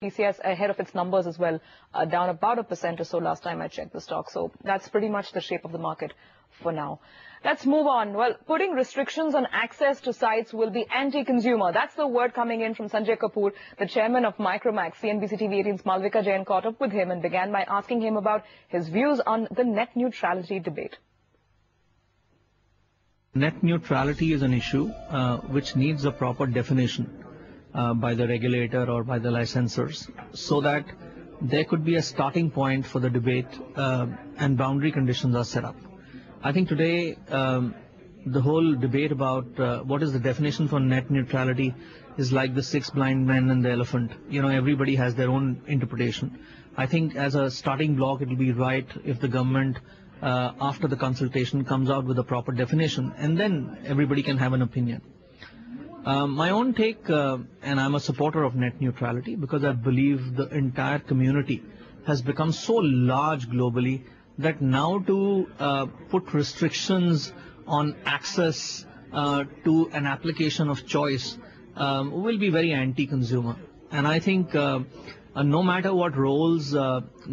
TCS ahead of its numbers as well, down about 1% or so last time I checked the stock. So that's pretty much the shape of the market for now. Let's move on. Well, putting restrictions on access to sites will be anti-consumer. That's the word coming in from Sanjay Kapoor, the chairman of MicroMax. CNBCTV18's Malvika Jain caught up with him and began by asking him about his views on the net neutrality debate. Net neutrality is an issue which needs a proper definition by the regulator or by the licensors, so that there could be a starting point for the debate and boundary conditions are set up. I think today the whole debate about what is the definition for net neutrality is like the six blind men and the elephant. You know, everybody has their own interpretation. I think as a starting block it will be right if the government after the consultation comes out with a proper definition, and then everybody can have an opinion. My own take, and I'm a supporter of net neutrality because I believe the entire community has become so large globally that now to put restrictions on access to an application of choice will be very anti-consumer. And I think no matter what roles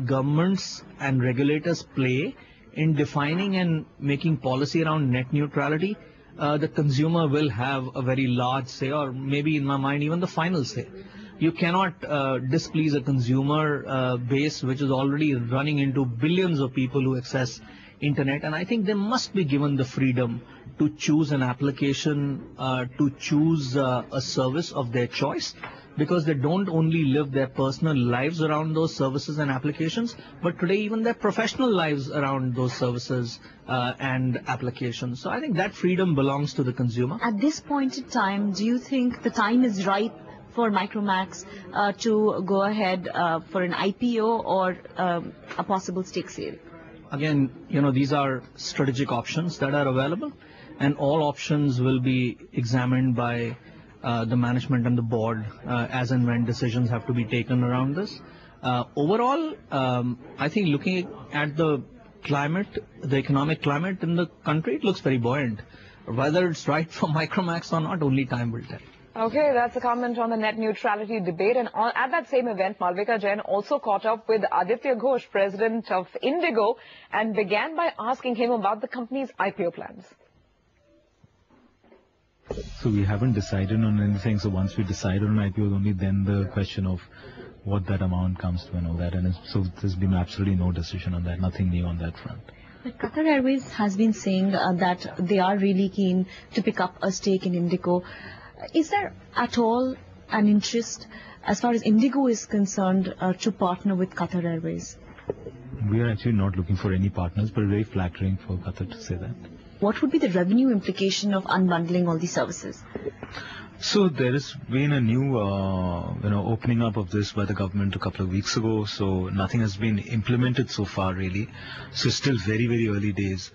governments and regulators play in defining and making policy around net neutrality, the consumer will have a very large say, or maybe in my mind even the final say. You cannot displease a consumer base which is already running into billions of people who access internet, and I think they must be given the freedom to choose an application, to choose a service of their choice, because they don't only live their personal lives around those services and applications, but today even their professional lives around those services and applications. So I think that freedom belongs to the consumer. At this point in time, do you think the time is ripe for MicroMax to go ahead for an IPO or a possible stake sale? Again, you know, these are strategic options that are available, and all options will be examined by the management and the board as and when decisions have to be taken around this. Overall, I think looking at the climate, the economic climate in the country, it looks very buoyant. Whether it's right for MicroMax or not, only time will tell. Okay, that's a comment on the net neutrality debate. And at that same event, Malvika Jain also caught up with Aditya Ghosh, president of Indigo, and began by asking him about the company's IPO plans. So we haven't decided on anything. So once we decide on an IPO, only then the question of what that amount comes to and all that. And so there's been absolutely no decision on that, nothing new on that front. But Qatar Airways has been saying that they are really keen to pick up a stake in Indigo. Is there at all an interest, as far as Indigo is concerned, to partner with Qatar Airways? We are actually not looking for any partners, but very flattering for Qatar to say that. What would be the revenue implication of unbundling all these services? So there has been a new, opening up of this by the government a couple of weeks ago. So nothing has been implemented so far, really. So still very, very early days.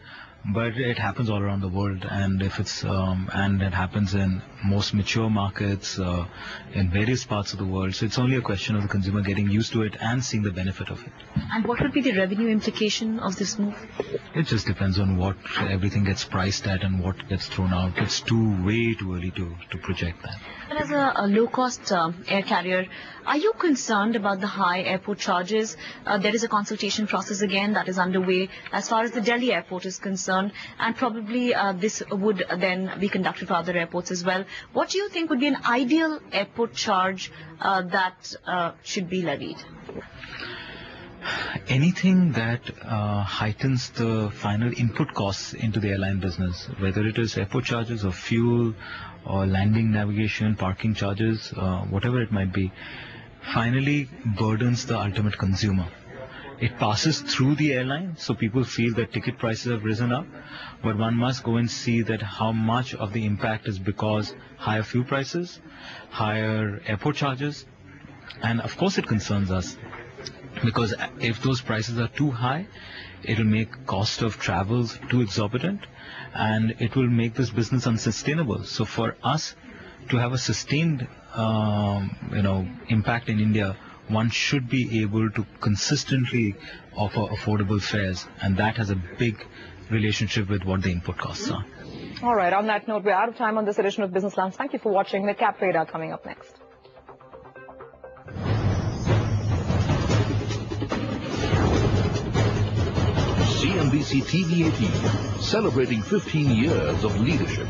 But it happens all around the world, and if it's and it happens in most mature markets in various parts of the world. So it's only a question of the consumer getting used to it and seeing the benefit of it. And what would be the revenue implication of this move? It just depends on what everything gets priced at and what gets thrown out. It's way too early to project that. And as a low-cost air carrier, are you concerned about the high airport charges? There is a consultation process again that is underway as far as the Delhi airport is concerned, and probably this would then be conducted for other airports as well. What do you think would be an ideal airport charge that should be levied? Anything that heightens the final input costs into the airline business, whether it is airport charges or fuel or landing, navigation, parking charges, whatever it might be, finally burdens the ultimate consumer. It passes through the airline, so people feel that ticket prices have risen up, but one must go and see that how much of the impact is because higher fuel prices, higher airport charges, and of course it concerns us. Because if those prices are too high, it will make cost of travel too exorbitant, and it will make this business unsustainable. So for us to have a sustained, impact in India, one should be able to consistently offer affordable fares, and that has a big relationship with what the input costs are. All right. On that note, we're out of time on this edition of Business Lunch. Thank you for watching. The Cap Radar coming up next. CNBCTV18, celebrating 15 years of leadership.